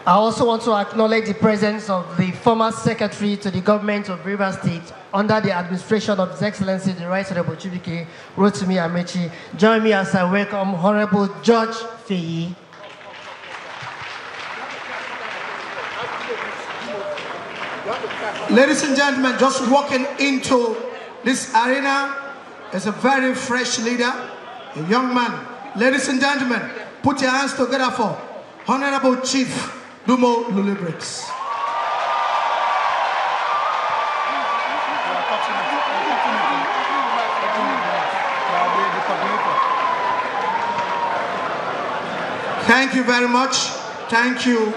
I also want to acknowledge the presence of the former Secretary to the Government of Rivers State under the administration of His Excellency the Right Honorable Chibike Rotimi Ameach. Join me as I welcome Honorable George Feyi. Ladies and gentlemen, just walking into this arena is a very fresh leader, a young man. Ladies and gentlemen, put your hands together for Honorable Chief Dumo Lulibrix. Thank you very much. Thank you.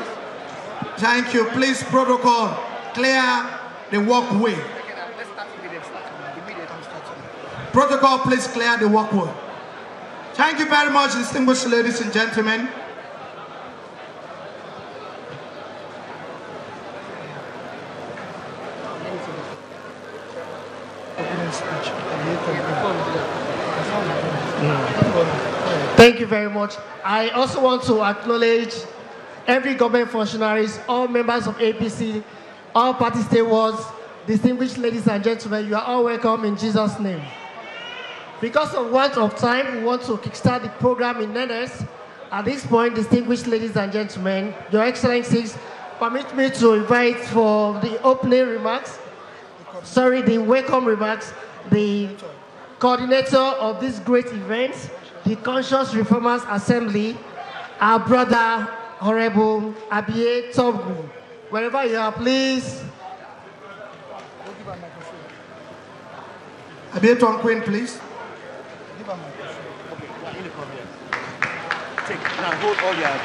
Thank you. Please, protocol, clear the walkway. Protocol, please clear the walkway. Thank you very much, distinguished ladies and gentlemen. Thank you very much. I also want to acknowledge every government functionaries, all members of APC, all party stewards, distinguished ladies and gentlemen, you are all welcome in Jesus' name. Because of want of time, we want to kickstart the program in earnest. At this point, distinguished ladies and gentlemen, Your Excellencies, permit me to invite for the opening remarks, the welcome remarks, the coordinator of this great event, the Conscious Reformers Assembly, our brother, Honorable Ameach Togu. Wherever you are, please. Ameach Togu, please. Take, now hold all your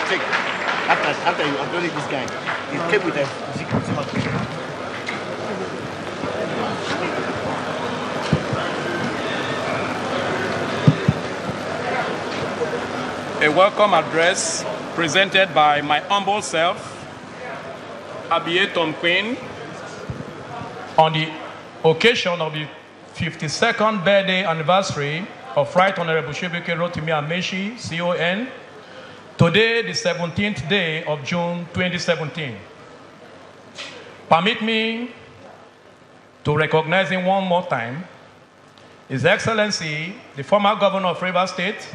take. After you acknowledge this guy, you came with a welcome address presented by my humble self, Ameach Togu, on the occasion of the 52nd birthday anniversary of Right Honorable Chibike Rotimi Ameach, CON, today the 17th day of June 2017. Permit me to recognize him one more time, His Excellency, the former Governor of Rivers State,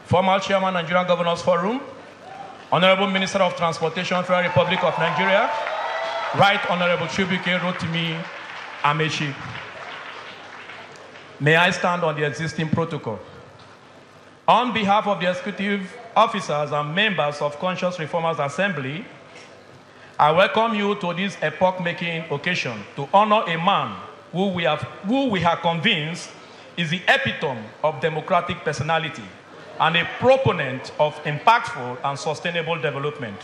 former Chairman Nigerian Governors Forum, Honorable Minister of Transportation, Federal Republic of Nigeria, Right Honorable Chibike Rotimi Ameach. May I stand on the existing protocol? On behalf of the executive officers and members of Conscious Reformers Assembly, I welcome you to this epoch-making occasion to honor a man who we are convinced is the epitome of democratic personality and a proponent of impactful and sustainable development.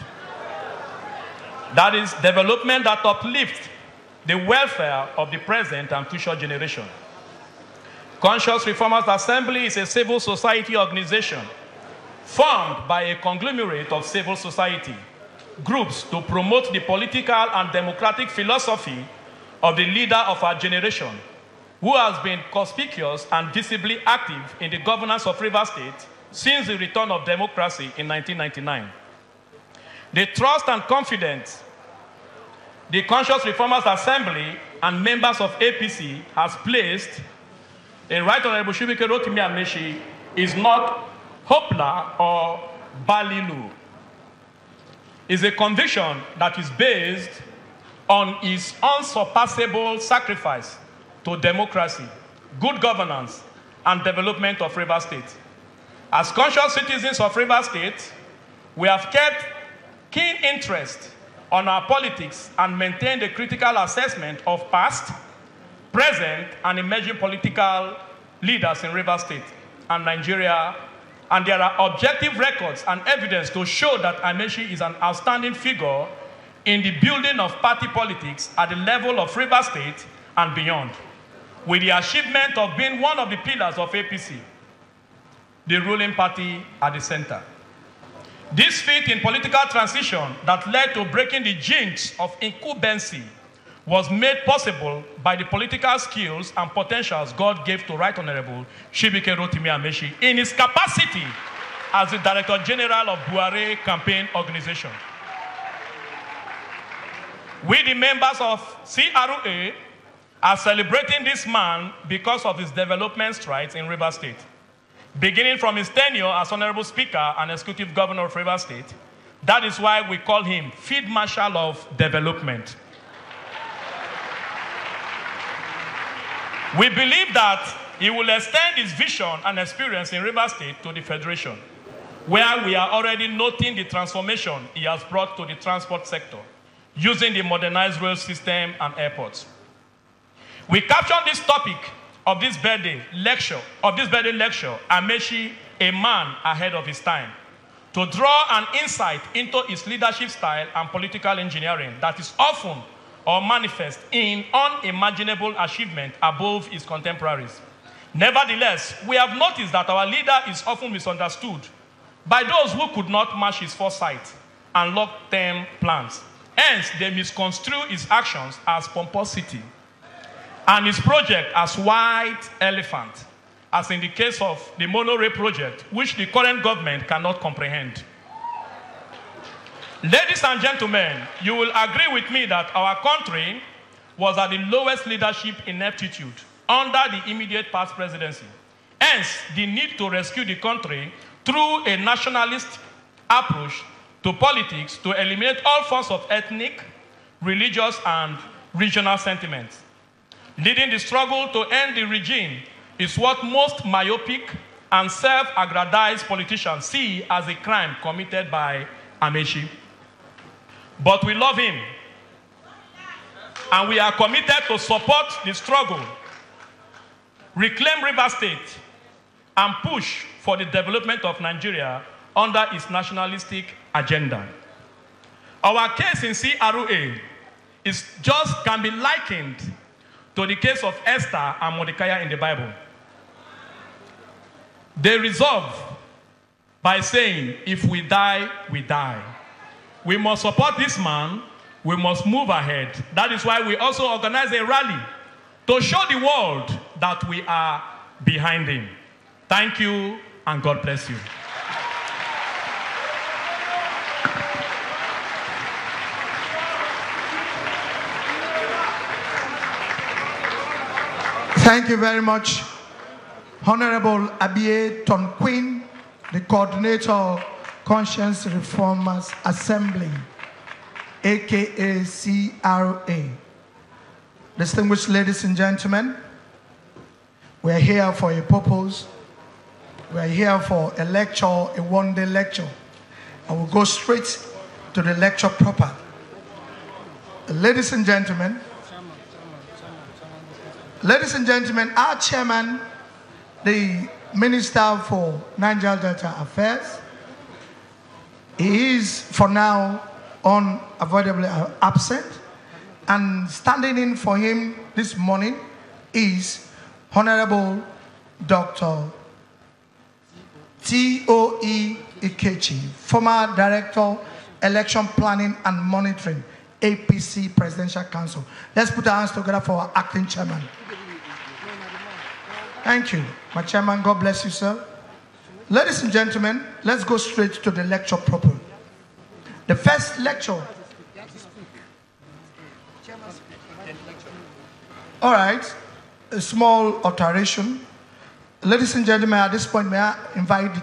That is development that uplifts the welfare of the present and future generation. Conscious Reformers Assembly is a civil society organization formed by a conglomerate of civil society groups to promote the political and democratic philosophy of the leader of our generation, who has been conspicuous and visibly active in the governance of Rivers State since the return of democracy in 1999. The trust and confidence the Conscious Reformers Assembly and members of APC has placed in Right Honorable Chibike Rotimi Ameach is not hopla or balilu. It's a conviction that is based on his unsurpassable sacrifice to democracy, good governance, and development of Rivers State. As conscious citizens of Rivers State, we have kept keen interest on our politics and maintained a critical assessment of past, present, and emerging political leaders in Rivers State and Nigeria, and there are objective records and evidence to show that Ameach is an outstanding figure in the building of party politics at the level of Rivers State and beyond, with the achievement of being one of the pillars of APC, the ruling party at the center. This feat in political transition that led to breaking the jinx of incumbency was made possible by the political skills and potentials God gave to Right Honorable Chibike Rotimi Ameach in his capacity as the Director General of Buhari Campaign Organization. We, the members of CRA, are celebrating this man because of his development strides in Rivers State. Beginning from his tenure as Honorable Speaker and Executive Governor of Rivers State, that is why we call him Field Marshal of Development. We believe that he will extend his vision and experience in Rivers State to the Federation, where we are already noting the transformation he has brought to the transport sector, using the modernized rail system and airports. We captured this topic of this birthday lecture, Ameach, a man ahead of his time, to draw an insight into his leadership style and political engineering that is often or manifest in unimaginable achievement above his contemporaries. Nevertheless, we have noticed that our leader is often misunderstood by those who could not match his foresight and long-term plans. Hence, they misconstrue his actions as pomposity and his project as white elephant, as in the case of the monorail project, which the current government cannot comprehend. Ladies and gentlemen, you will agree with me that our country was at the lowest leadership ineptitude under the immediate past presidency. Hence, the need to rescue the country through a nationalist approach to politics to eliminate all forms of ethnic, religious, and regional sentiments. Leading the struggle to end the regime is what most myopic and self-aggrandized politicians see as a crime committed by Ameach. But we love him, and we are committed to support the struggle, reclaim Rivers State, and push for the development of Nigeria under its nationalistic agenda. Our case in CRA can be likened to the case of Esther and Mordecai in the Bible. They resolve by saying, if we die, we die. We must support this man. We must move ahead. That is why we also organize a rally to show the world that we are behind him. Thank you, and God bless you. Thank you very much, Honorable Ameach Tonquin, the coordinator Conscience Reformers Assembly, aka CRA. Distinguished ladies and gentlemen, we are here for a purpose. We are here for a lecture, a one-day lecture. I will go straight to the lecture proper. Ladies and gentlemen, our chairman, the Minister for Niger Delta Affairs, he is for now unavoidably absent, and standing in for him this morning is Honorable Dr. T.O.E. Ikechi, former Director, Election Planning and Monitoring, APC Presidential Council. Let's put our hands together for our acting chairman. Thank you, my chairman. God bless you, sir. Ladies and gentlemen, let's go straight to the lecture proper. The first lecture. All right, a small alteration. Ladies and gentlemen, at this point, may I invite the